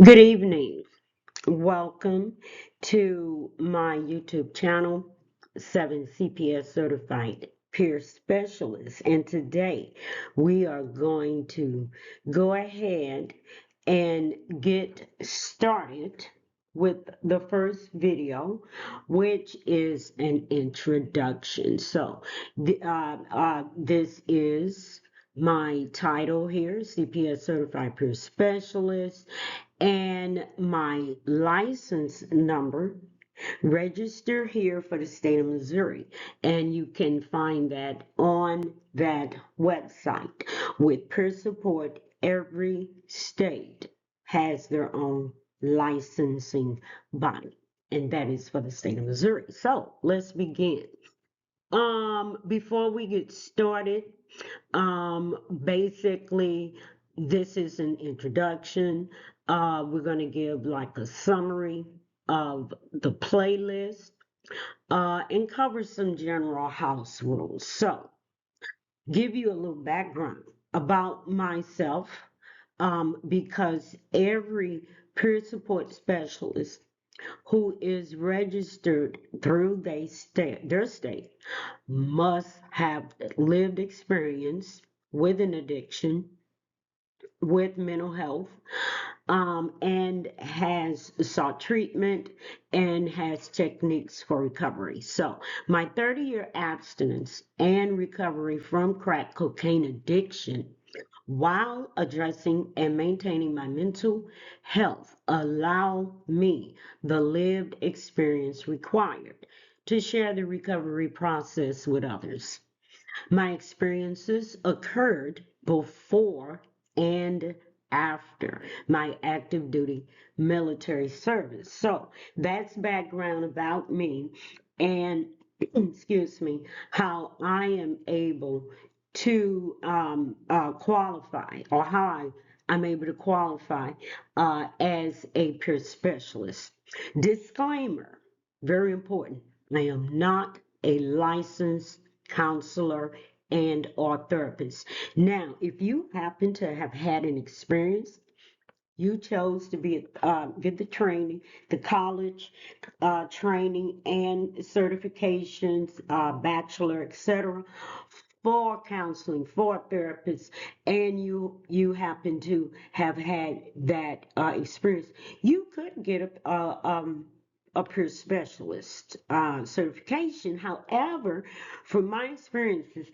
Good evening. Welcome to my YouTube channel, 7 CPS Certified Peer Specialist. And today we are going to go ahead and get started with the first video, which is an introduction. So, this is my title here, CPS Certified Peer Specialist, and my license number. Register here for the state of Missouri, and you can find that on that website. With peer support, every state has their own licensing body, and that is for the state of Missouri. So let's begin. Before we get started, basically, this is an introduction. We're going to give like a summary of the playlist and cover some general house rules. So, give you a little background about myself because every peer support specialist who is registered through their state must have lived experience with an addiction, with mental health, and has sought treatment and has techniques for recovery. So, my 30-year abstinence and recovery from crack cocaine addiction while addressing and maintaining my mental health allow me the lived experience required to share the recovery process with others. My experiences occurred before and after my active duty military service. So that's background about me and, excuse me, how I am able to qualify, or how I'm able to qualify as a peer specialist. Disclaimer, very important. I am not a licensed counselor and or therapist. Now, if you happen to have had an experience, you chose to be get the training, the college training and certifications, bachelor, etc., for counseling, for therapists, and you happen to have had that experience, you could get a peer specialist certification. However, from my experiences,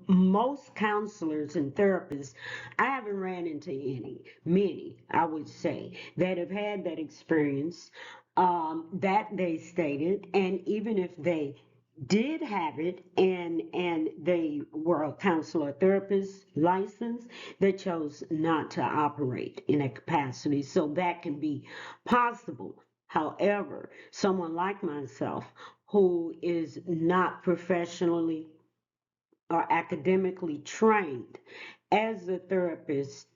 most counselors and therapists, I haven't ran into many, I would say, that have had that experience that they stated, and even if they did have it and they were a counselor or therapist licensed, they chose not to operate in that capacity. So that can be possible. However, someone like myself who is not professionally or academically trained as a therapist,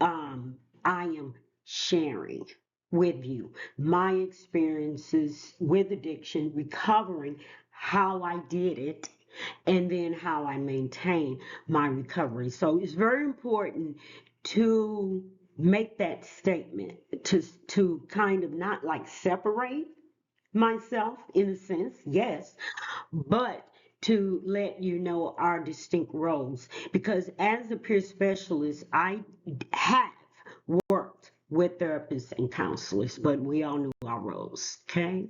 I am sharing with you my experiences with addiction, recovering, how I did it, and then how I maintain my recovery. So it's very important to make that statement, to kind of not like separate myself in a sense, yes, but to let you know our distinct roles. Because as a peer specialist, I have worked with therapists and counselors, but we all knew our roles. Okay.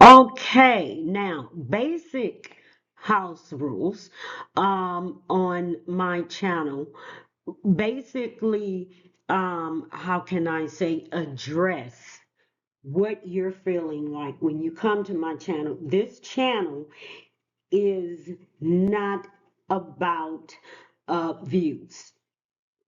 Okay. Now, basic house rules on my channel. Basically, how can I say, address what you're feeling like when you come to my channel. This channel is not about views.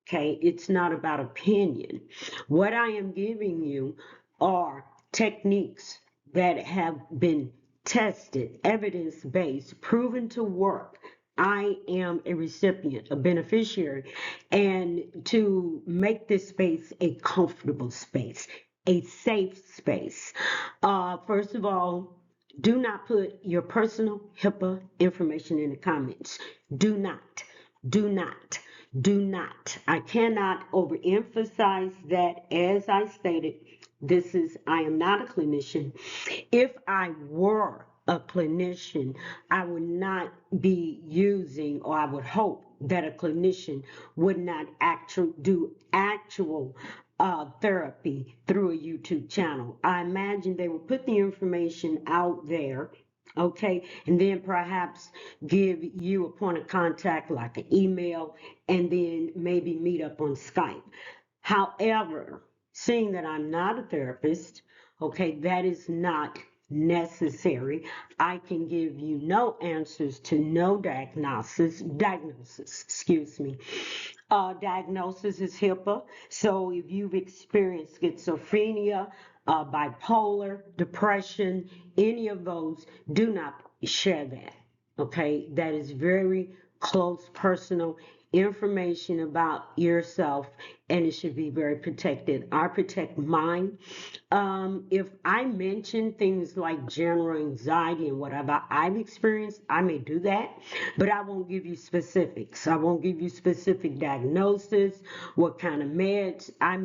Okay, it's not about opinion. What I am giving you are techniques that have been tested, evidence based, proven to work. I am a recipient, a beneficiary, and to make this space a comfortable space, a safe space. First of all, do not put your personal HIPAA information in the comments. Do not. Do not. I cannot overemphasize that. As I stated, I am not a clinician. If I were a clinician, I would not be using, or I would hope that a clinician would not do actual therapy through a YouTube channel. I imagine they would put the information out there, okay, and then perhaps give you a point of contact like an email, and then maybe meet up on Skype. However, seeing that I'm not a therapist, okay, that is not necessary. I can give you no answers to no excuse me. Diagnosis is HIPAA. So if you've experienced schizophrenia, bipolar, depression, any of those, do not share that. Okay, that is very close personal information about yourself, and it should be very protected. I protect mine. If I mention things like general anxiety and whatever I've experienced, I may do that, but I won't give you specifics. I won't give you specific diagnosis, what kind of meds I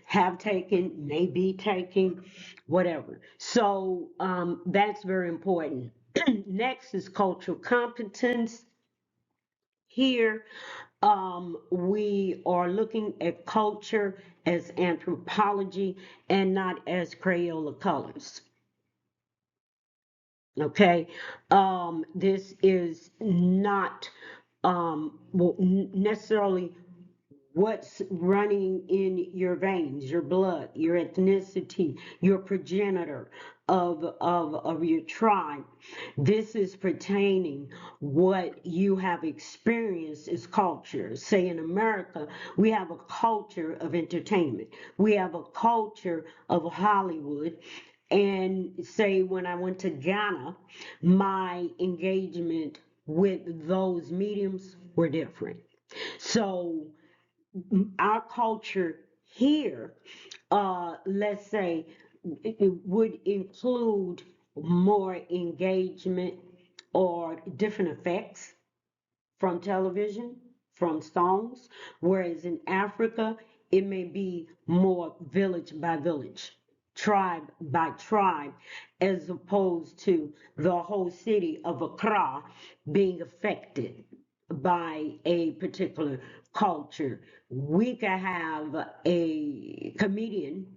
have taken, may be taking, whatever. So that's very important. Next is cultural competence. Here, we are looking at culture as anthropology and not as Crayola colors. Okay, this is not necessarily what's running in your veins, your blood, your ethnicity, your progenitor of your tribe. This is pertaining what you have experienced as culture. Say in America, we have a culture of entertainment. We have a culture of Hollywood. And say when I went to Ghana, my engagement with those mediums were different. So our culture here, let's say, it would include more engagement or different effects from television, from songs, whereas in Africa, it may be more village by village, tribe by tribe, as opposed to the whole city of Accra being affected by a particular culture. We could have a comedian,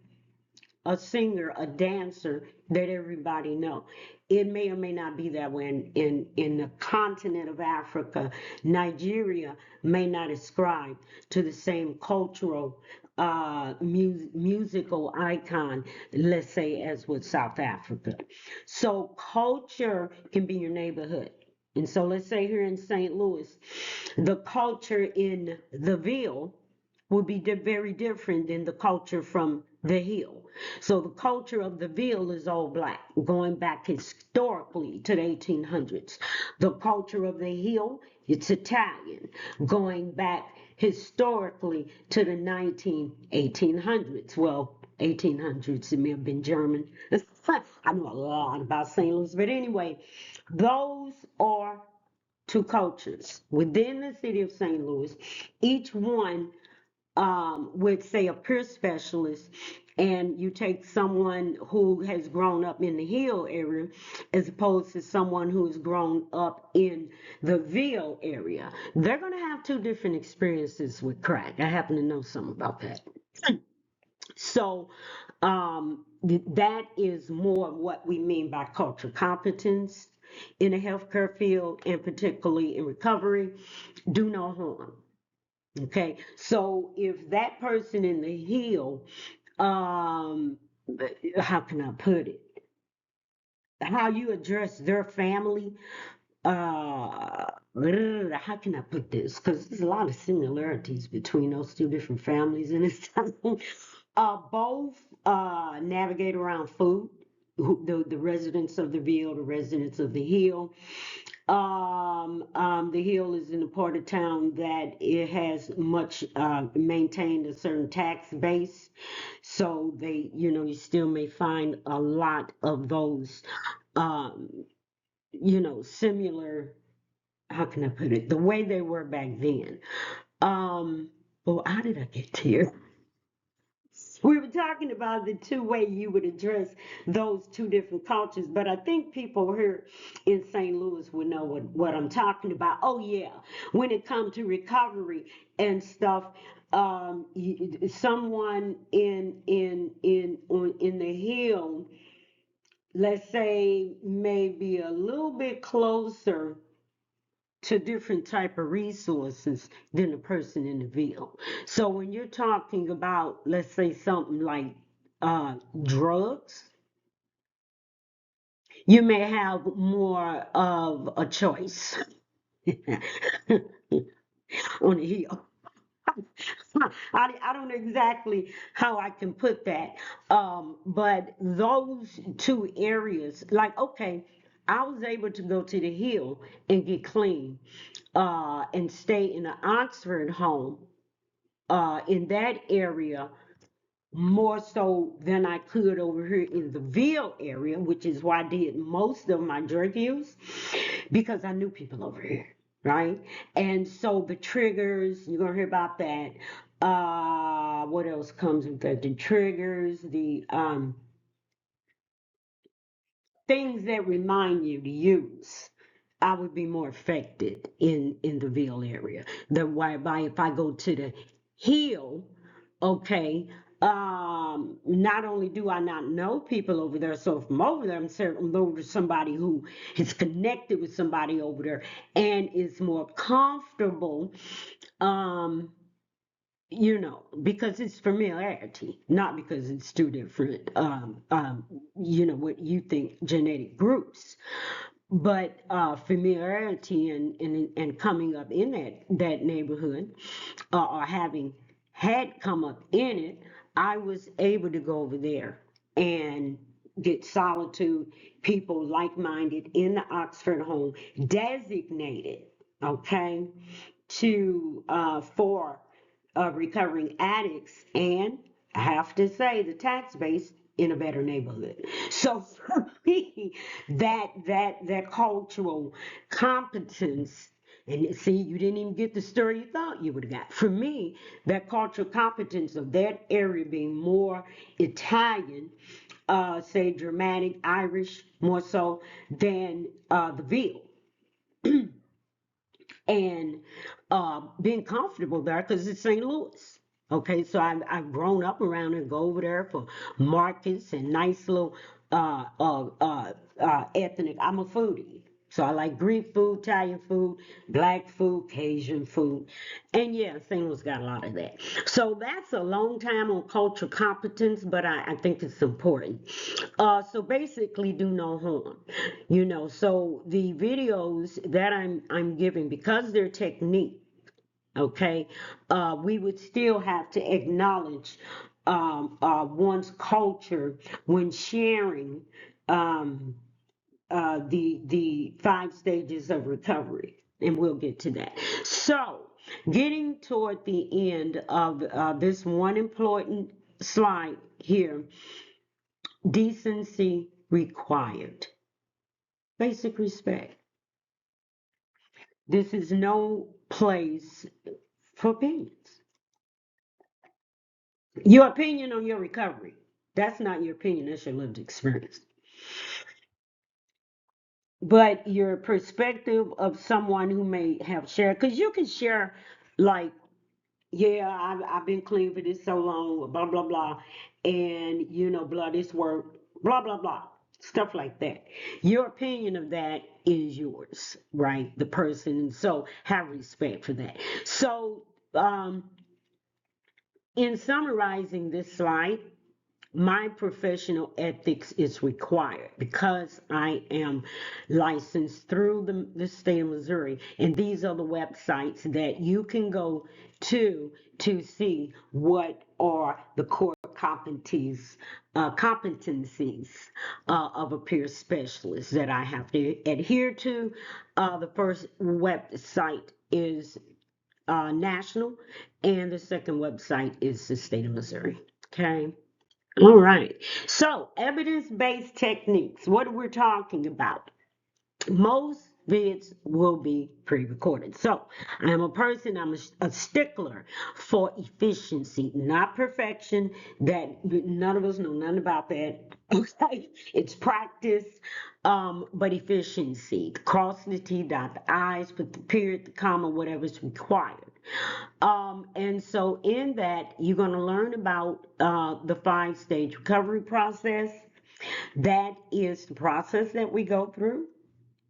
a singer, a dancer that everybody know. It may or may not be that way in the continent of Africa. Nigeria may not ascribe to the same cultural musical icon, let's say, as with South Africa. So culture can be your neighborhood. And so let's say here in St. Louis, the culture in the Ville will be very different than the culture from the Hill. So the culture of the Ville is all black, going back historically to the 1800s. The culture of the Hill, it's Italian, going back historically to the 1800s. Well, 1800s, it may have been German. I know a lot about St. Louis, but anyway, those are two cultures within the city of St. Louis, each one with, say, a peer specialist, and you take someone who has grown up in the Hill area as opposed to someone who has grown up in the Ville area, they're going to have two different experiences with crack. I happen to know something about that. So that is more of what we mean by cultural competence in the healthcare field, and particularly in recovery. Do no harm. Okay, so if that person in the Hill, um, how can I put it? How you address their family, how can I put this? Because there's a lot of similarities between those two different families, and it's both navigate around food. The residents of the Ville, the residents of the Hill. The Hill is in a part of town that it has much maintained a certain tax base, so you still may find a lot of those, um, similar. How can I put it? The way they were back then. Well, how did I get here? We were talking about the two way you would address those two different cultures, but I think people here in St. Louis would know what I'm talking about. Oh yeah, when it comes to recovery and stuff, someone in the hill, let's say maybe a little bit closer to different type of resources than the person in the Ville. So when you're talking about, let's say something like drugs, you may have more of a choice on the hill. I don't know exactly how I can put that. But those two areas, like, okay, I was able to go to the hill and get clean and stay in an Oxford home in that area more so than I could over here in the Ville area, which is why I did most of my drug use because I knew people over here, right? And so the triggers, you're gonna hear about that. What else comes with that? The triggers, the things that remind you to use. I would be more affected in the Ville area. Than whereby if I go to the hill, okay, not only do I not know people over there, so if I'm over there, I'm over to somebody who is connected with somebody over there and is more comfortable, um, because it's familiarity, not because it's two different, what you think genetic groups, but familiarity and coming up in that neighborhood, or having had come up in it, I was able to go over there and get solitude, people like-minded in the Oxford home, designated, okay, to for recovering addicts, and I have to say the tax base in a better neighborhood. So for me, that cultural competence, and see, you didn't even get the story you thought you would have got. For me, that cultural competence of that area being more Italian, say Germanic, Irish, more so than the Ville, and being comfortable there because it's St. Louis. Okay, so I've grown up around and go over there for markets and nice little ethnic. I'm a foodie. So I like Greek food, Italian food, black food, Cajun food. And yeah, St. Louis got a lot of that. So that's a long time on cultural competence, but I think it's important. So basically do no harm. So the videos that I'm giving, because they're technique, okay, we would still have to acknowledge one's culture when sharing um, the 5 stages of recovery, and we'll get to that. So, getting toward the end of this one important slide here, decency required, basic respect. This is no place for opinions. Your opinion on your recovery, that's not your opinion, that's your lived experience. But your perspective of someone who may have shared, because you can share, like, yeah, I've been clean for this so long, blah, blah, blah, and, blah, this work, blah, blah, blah, stuff like that. Your opinion of that is yours, right? The person, so have respect for that. So, in summarizing this slide, my professional ethics is required because I am licensed through the state of Missouri. And these are the websites that you can go to see what are the core competencies of a peer specialist that I have to adhere to. The first website is national, and the second website is the state of Missouri. Okay. All right. So, evidence based techniques, what we're talking about. Most vids will be pre-recorded. So I am a person, I'm a stickler for efficiency, not perfection. That none of us know nothing about that. Okay, it's practice, but efficiency. Cross the T, dot the I's, put the period, the comma, whatever's required. And so in that, you're going to learn about the 5-stage recovery process. That is the process that we go through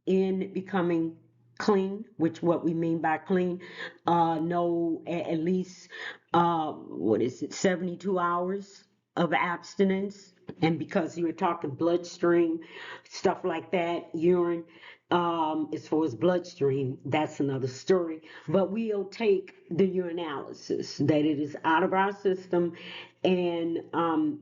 in becoming clean, which what we mean by clean, no, at least, what is it, 72 hours of abstinence. And because you were talking bloodstream, stuff like that, urine, as far as bloodstream, that's another story. But we'll take the urinalysis, that it is out of our system, and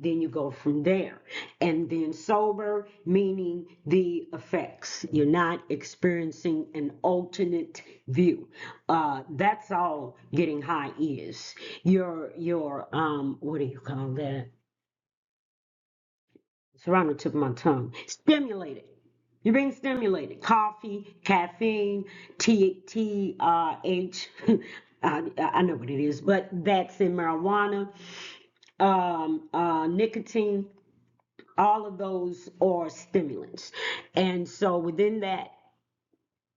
then you go from there. And then sober, meaning the effects. You're not experiencing an alternate view. That's all getting high is. Your what do you call that? It's around the tip of my tongue. Stimulated. You're being stimulated. Coffee, caffeine, TH. I know what it is, but that's in marijuana, nicotine. All of those are stimulants. And so within that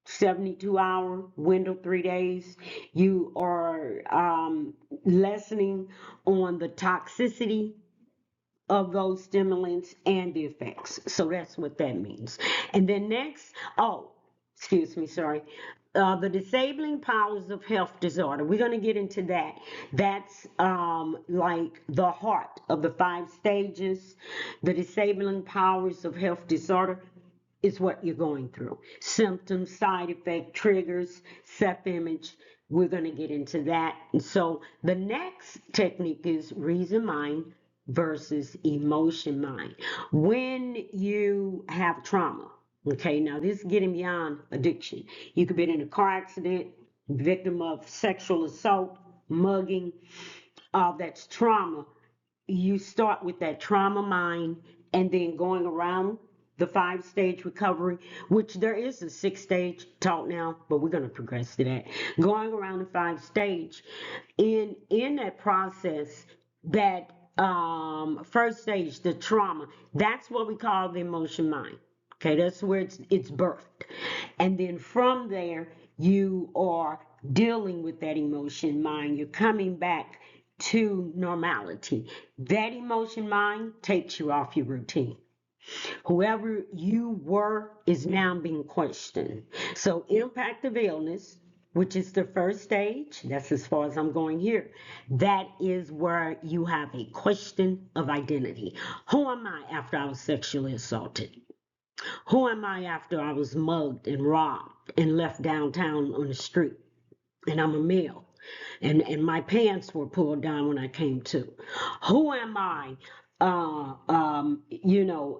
72-hour window, 3 days, you are lessening on the toxicity of those stimulants and the effects. So that's what that means. And then next, oh, excuse me, sorry. The disabling powers of health disorder. We're going to get into that. That's like the heart of the 5 stages. The disabling powers of health disorder is what you're going through. Symptoms, side effect, triggers, self-image. We're going to get into that. And so the next technique is reason mind versus emotion mind. When you have trauma, okay, now this is getting beyond addiction. You could be in a car accident, victim of sexual assault, mugging, that's trauma. You start with that trauma mind and then going around the 5-stage recovery, which there is a 6-stage taught now, but we're going to progress to that. Going around the 5-stage, in that process, that first stage, the trauma, that's what we call the emotion mind. Okay, that's where it's birthed. And then from there, you are dealing with that emotion mind. You're coming back to normality. That emotion mind takes you off your routine. Whoever you were is now being questioned. So impact of illness, which is the first stage, that's as far as I'm going here. That is where you have a question of identity. Who am I after I was sexually assaulted? Who am I after I was mugged and robbed and left downtown on the street? And I'm a male. And my pants were pulled down when I came to. Who am I?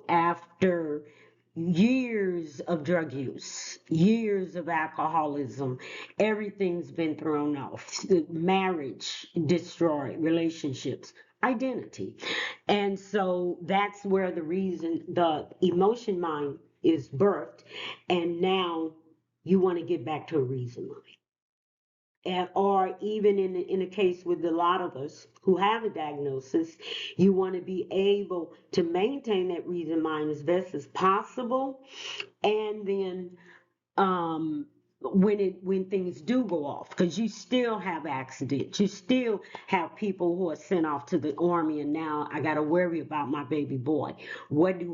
After years of drug use, years of alcoholism, everything's been thrown off. Marriage destroyed, relationships, identity. And so that's where the emotion mind is birthed. And now you want to get back to a reason mind. Or even in a case with a lot of us who have a diagnosis, you want to be able to maintain that reason mind as best as possible. And then when things do go off, because you still have accidents, you still have people who are sent off to the army, and now I got to worry about my baby boy.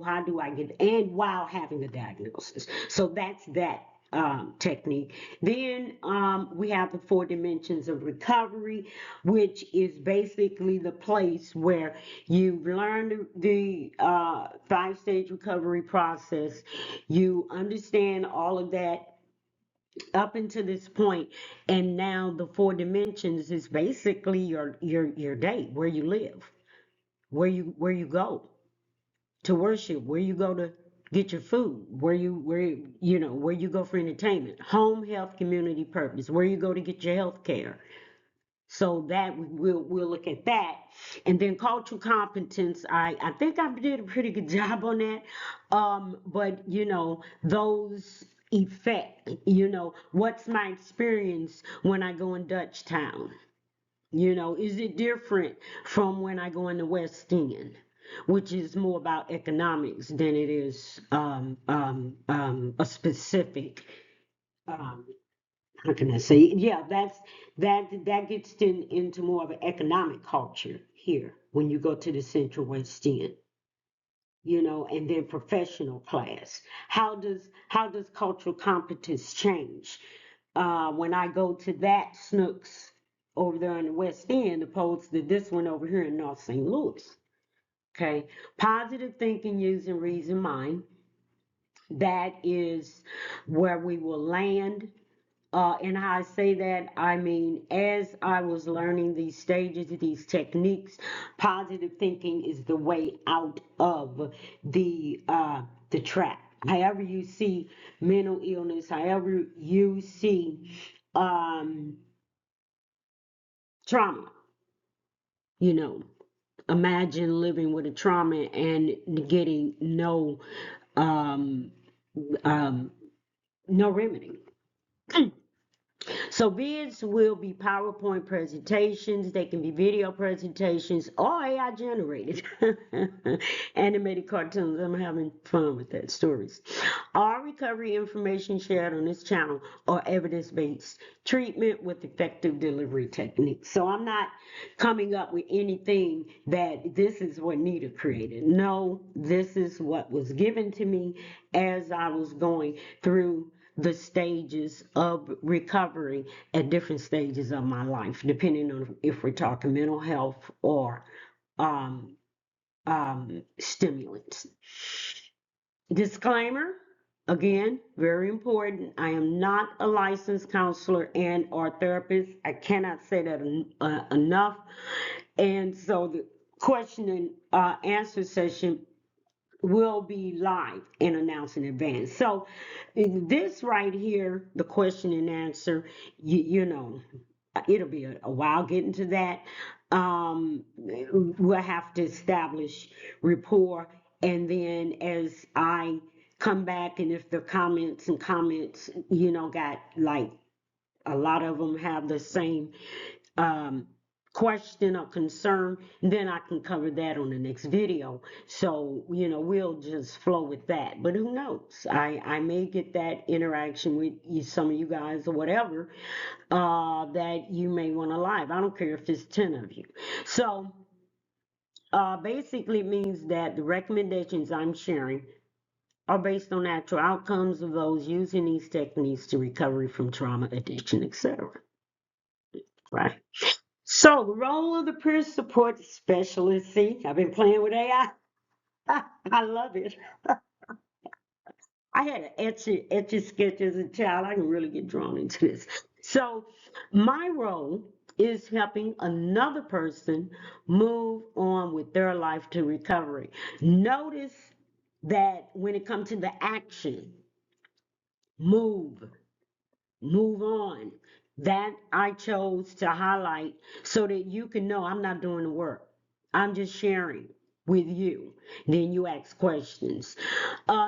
How do I get, and while having a diagnosis. So that's that technique. Then we have the 4 dimensions of recovery, which is basically the place where you've learned the 5-stage recovery process. You understand all of that up until this point, and now the 4 dimensions is basically your day, where you live, where you go to worship, where you go to get your food, where you go for entertainment, home, health, community, purpose, where you go to get your health care. So that we'll look at that. And then cultural competence, I think I did a pretty good job on that. But those effect. What's my experience when I go in Dutchtown? Is it different from when I go in the West End, which is more about economics than it is a specific, um, how can I say? Yeah, that gets into more of an economic culture here when you go to the Central West End. And then professional class. How does cultural competence change? When I go to that Snooks over there in the West End, opposed to this one over here in North St. Louis. Okay, positive thinking using reason mind. That is where we will land. And how I say that, I mean, as I was learning these stages, these techniques, positive thinking is the way out of the trap. However you see mental illness, however you see um, trauma, you know, imagine living with a trauma and getting um, um, no remedy. So vids will be PowerPoint presentations, they can be video presentations, or AI generated. Animated cartoons, I'm having fun with that, stories. All recovery information shared on this channel are evidence-based treatment with effective delivery techniques. So I'm not coming up with anything that this is what Nita created. No, this is what was given to me as I was going through the stages of recovery at different stages of my life, depending on if we're talking mental health or um, stimulants. Disclaimer, again, very important. I am not a licensed counselor and or therapist. I cannot say that enough. And so the question and answer session will be live and announced in advance. So this right here, the question and answer, it'll be a while getting to that. We'll have to establish rapport, and then as I come back, and if the comments, got like a lot of them have the same um, question or concern, then I can cover that on the next video. So, we'll just flow with that. But who knows? I may get that interaction with some of you guys or whatever that you may want to live. I don't care if it's 10 of you. So, basically, it means that the recommendations I'm sharing are based on actual outcomes of those using these techniques to recovery from trauma, addiction, etc. Right? So the role of the peer support specialist, see, I've been playing with AI. I love it. I had an etchy sketch as a child. I can really get drawn into this. So my role is helping another person move on with their life to recovery. Notice that when it comes to the action, move. Move on. That I chose to highlight so that you can know I'm not doing the work. I'm just sharing with you. Then you ask questions.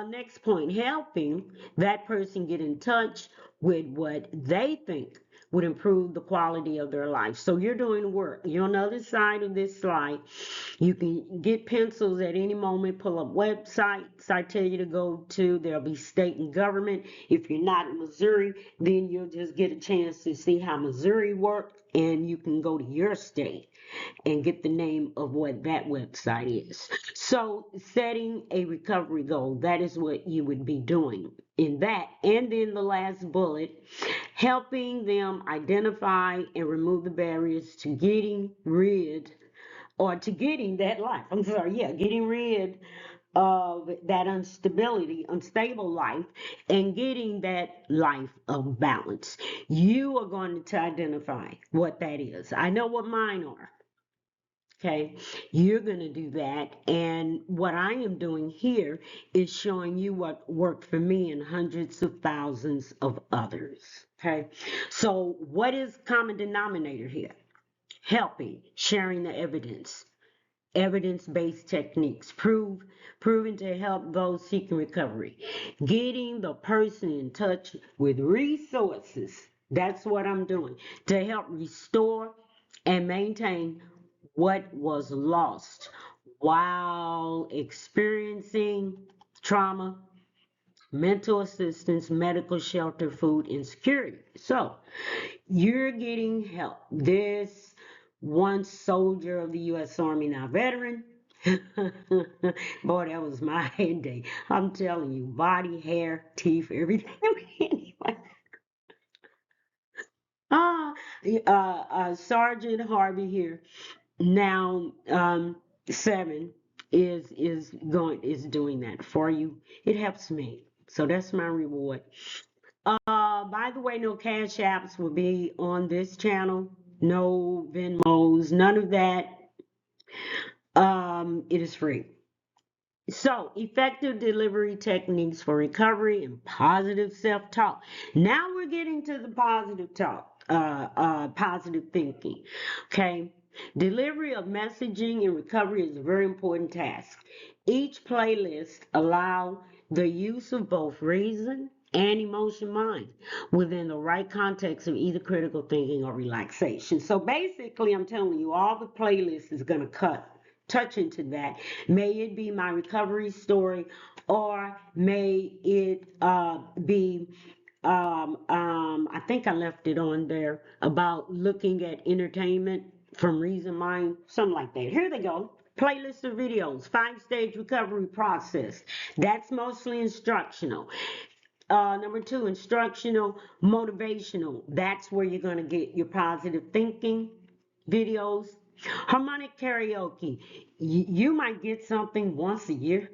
Next point, helping that person get in touch with what they think would improve the quality of their life. So you're doing the work. You're on the other side of this slide. You can get pencils at any moment, pull up websites I tell you to go to. There'll be state and government. If you're not in Missouri, then you'll just get a chance to see how Missouri works, and you can go to your state and get the name of what that website is. So setting a recovery goal, that is what you would be doing in that. And then the last bullet, helping them identify and remove the barriers to getting rid or to getting that life. I'm sorry, yeah, getting rid of that unstable life, and getting that life of balance. You are going to identify what that is. I know what mine are. Okay, you're going to do that. And what I am doing here is showing you what worked for me and hundreds of thousands of others. Okay, so what is common denominator here? Helping, sharing the evidence, evidence-based techniques proven to help those seeking recovery. Getting the person in touch with resources. That's what I'm doing to help restore and maintain what was lost while experiencing trauma, mental assistance, medical shelter, food insecurity. So you're getting help. This once soldier of the U.S. Army, now veteran. Boy, that was my heyday. I'm telling you, body, hair, teeth, everything. Anyway, ah, Sergeant Harvey here. Now, 7 is doing that for you. It helps me, so that's my reward. By the way, no cash apps will be on this channel. No Venmos, none of that. It is free. So, effective delivery techniques for recovery and positive self-talk. Now we're getting to the positive talk, positive thinking. Okay. Delivery of messaging in recovery is a very important task. Each playlist allow the use of both reason and emotion mind within the right context of either critical thinking or relaxation. So basically, I'm telling you, all the playlist is going to touch into that. May it be my recovery story, or may it be, I think I left it on there about looking at entertainment from Reason Mind, something like that. Here they go. Playlist of videos, 5-stage recovery process. That's mostly instructional. Number 2, instructional, motivational. That's where you're going to get your positive thinking videos. Harmonic karaoke. You might get something once a year.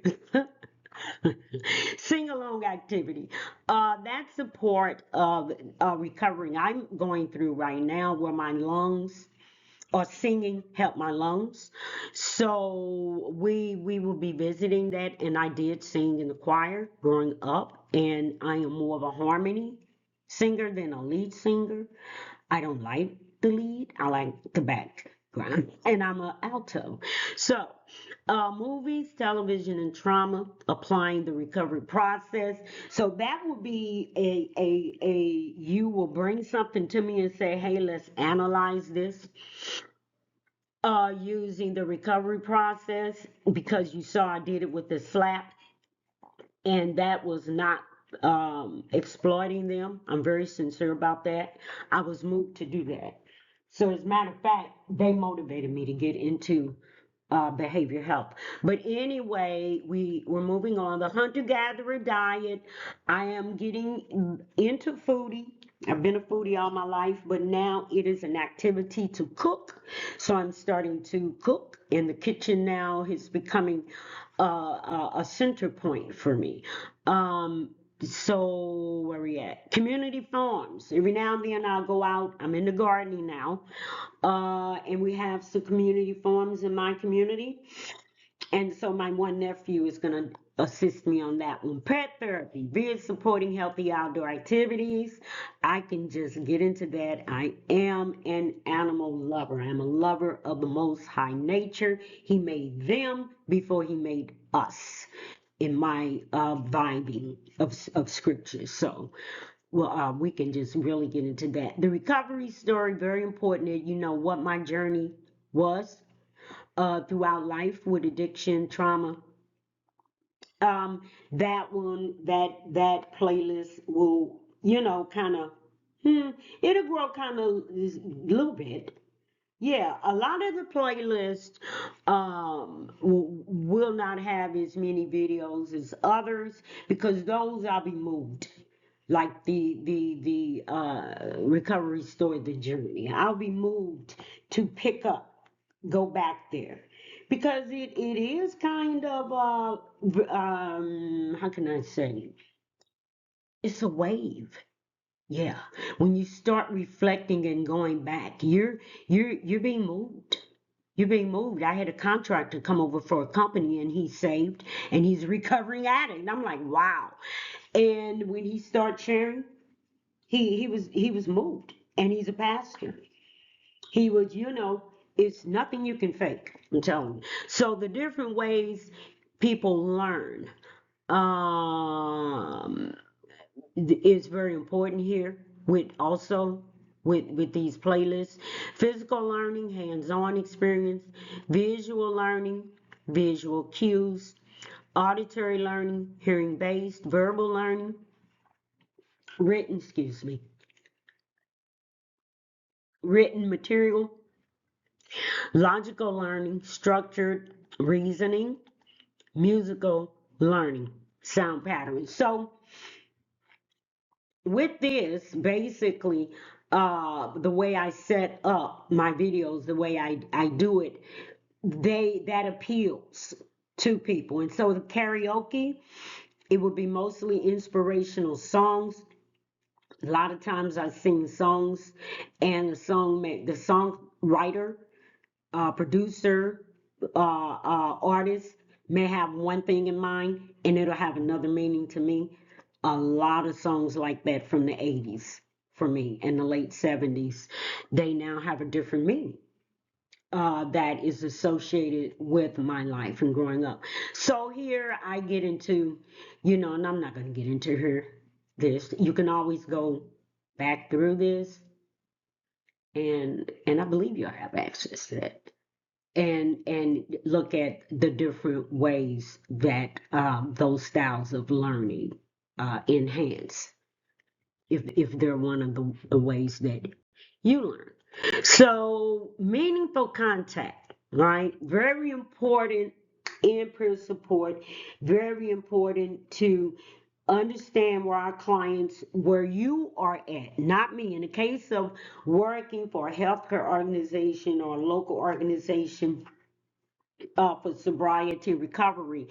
Sing along activity. That's a part of recovering I'm going through right now where my lungs or singing help my lungs. So we will be visiting that, and I did sing in the choir growing up, and I am more of a harmony singer than a lead singer. I don't like the lead, I like the background, and I'm an alto. So, movies, television, and trauma, applying the recovery process. So that will be you will bring something to me and say, hey, let's analyze this using the recovery process, because you saw I did it with the slap, and that was not exploiting them. I'm very sincere about that. I was moved to do that. So as a matter of fact, they motivated me to get into behavior health. But anyway, we're moving on. The hunter-gatherer diet. I am getting into foodie. I've been a foodie all my life, but now it is an activity to cook. So I'm starting to cook, and the kitchen now is becoming a center point for me. So where we at? Community farms. Every now and then I'll go out. I'm into gardening now. And we have some community farms in my community. And so my one nephew is going to assist me on that one. Pet therapy, via supporting healthy outdoor activities. I can just get into that. I am an animal lover. I'm a lover of the Most High nature. He made them before he made us, in my vibing of scripture. So, well, we can just really get into that. The recovery story, very important that you know what my journey was throughout life with addiction, trauma. That one, that playlist will, kind of, it'll grow kind of a little bit. Yeah, a lot of the playlists will not have as many videos as others, because those I'll be moved. Like the recovery story, the journey. I'll be moved to pick up, go back there, because it is kind of how can I say? It's a wave. Yeah, when you start reflecting and going back, you're being moved. You're being moved. I had a contractor come over for a company, and he's saved, and he's a recovering addict. And I'm like, wow. And when he started sharing, he was moved, and he's a pastor. He was, It's nothing you can fake, I'm telling you. So the different ways people learn um, is very important here with also with these playlists. Physical learning, hands-on experience, visual learning, visual cues, auditory learning, hearing based, verbal learning, written, excuse me, written material, logical learning, structured reasoning, musical learning, sound patterns. So with this, basically, the way I set up my videos, the way I do it, that appeals to people. And so the karaoke, it would be mostly inspirational songs. A lot of times I sing songs, and the songwriter, producer, artist may have one thing in mind, and it'll have another meaning to me. A lot of songs like that from the 80s for me and the late 70s, they now have a different meaning that is associated with my life and growing up. So here I get into, and I'm not going to get into this. You can always go back through this, and I believe you'll have access to that. And look at the different ways that those styles of learning enhance, if they're one of the ways that you learn. So meaningful contact, right? Very important in peer support, very important to understand where our clients, where you are at, not me. In the case of working for a healthcare organization or a local organization for sobriety recovery,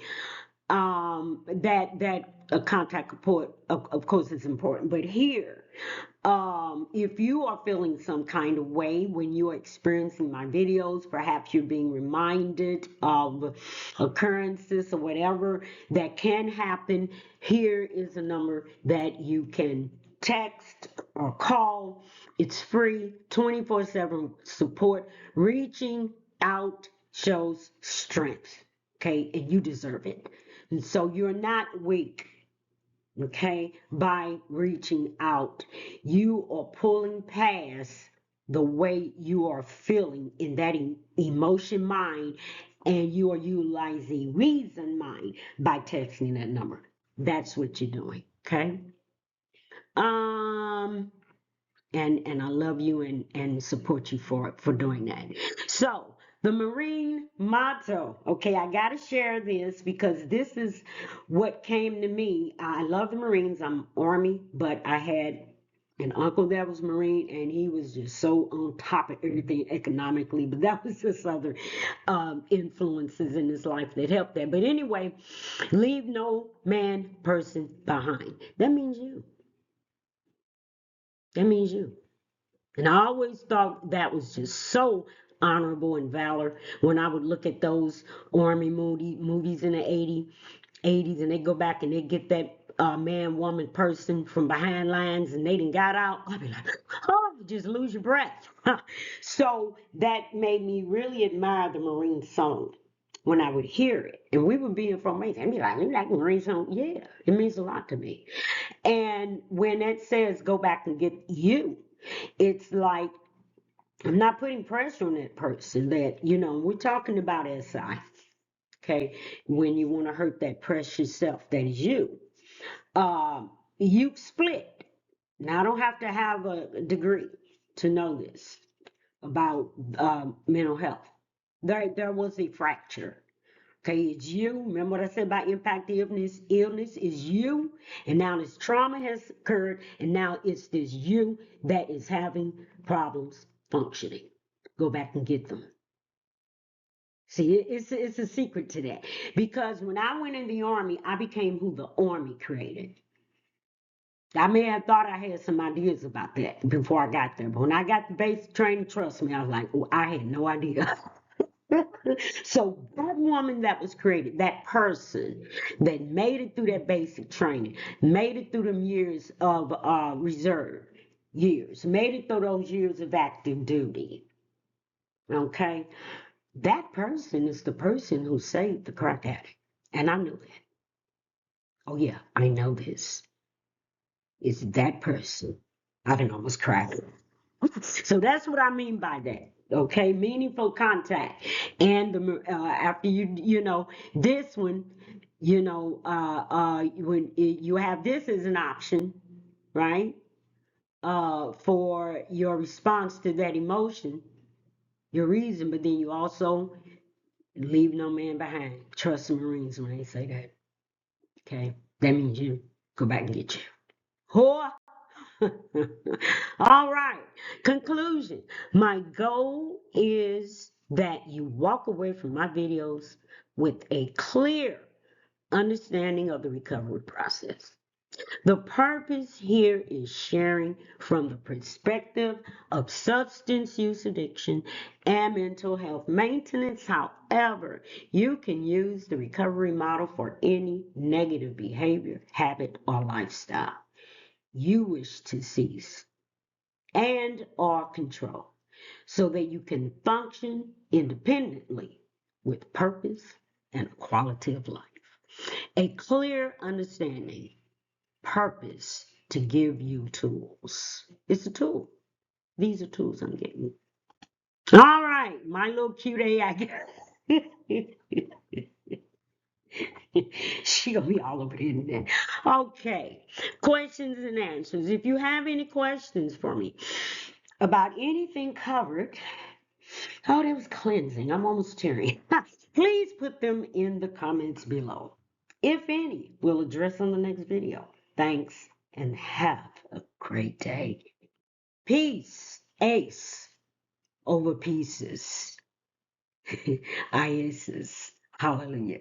that a contact report, of course, is important. But here, if you are feeling some kind of way when you are experiencing my videos, perhaps you're being reminded of occurrences or whatever that can happen, here is a number that you can text or call. It's free, 24/7 support. Reaching out shows strength, okay? And you deserve it. And so you're not weak, okay, by reaching out. You are pulling past the way you are feeling in that emotion mind, and you are utilizing reason mind by texting that number. That's what you're doing, okay? Um, and I love you and support you for doing that. So the Marine motto, okay, I gotta share this because this is what came to me. I love the Marines. I'm Army, but I had an uncle that was Marine, and he was just so on top of everything economically. But that was just other influences in his life that helped that. But anyway, leave no man, person behind. That means you. That means you. And I always thought that was just so honorable and valor when I would look at those Army movies in the 80s, and they go back and they get that man, woman, person from behind lines, and they done got out. I'd be like, oh, you just lose your breath. So that made me really admire the Marine song when I would hear it. And we would be in formation. I'd be like, you like the Marine song? Yeah, it means a lot to me. And when it says go back and get you, it's like I'm not putting pressure on that person that, we're talking about SI, okay? When you want to hurt that precious self that is you. You split. Now, I don't have to have a degree to know this about mental health. There was a fracture. Okay, it's you. Remember what I said about impact illness? Illness is you, and now this trauma has occurred, and now it's this you that is having problems functioning. Go back and get them. See, it's a secret to that. Because when I went in the Army, I became who the Army created. I may have thought I had some ideas about that before I got there, but when I got the basic training, trust me, I was like, oh, I had no idea. So that woman that was created, that person that made it through that basic training, made it through them years of reserve years, made it through those years of active duty, Okay? That person is the person who saved the crack addict. And I knew that. Oh, yeah, I know this. It's that person. I didn't almost crack it. So that's what I mean by that. Okay, meaningful contact, and after this one, when you have this as an option, right? For your response to that emotion, your reason, but then you also leave no man behind. Trust the Marines when they say that. Okay, that means you go back and get you. Whore. All right. Conclusion. My goal is that you walk away from my videos with a clear understanding of the recovery process. The purpose here is sharing from the perspective of substance use addiction and mental health maintenance. However, you can use the recovery model for any negative behavior, habit, or lifestyle you wish to cease and or control so that you can function independently with purpose and quality of life. A clear understanding, purpose to give you tools. It's a tool. These are tools I'm getting you. All right, my little cute AI girl. She gonna be all over the internet. Okay, questions and answers. If you have any questions for me about anything covered, oh, that was cleansing. I'm almost tearing. Please put them in the comments below. If any, we'll address on the next video. Thanks and have a great day. Peace. Ace over pieces. Iasis. Hallelujah.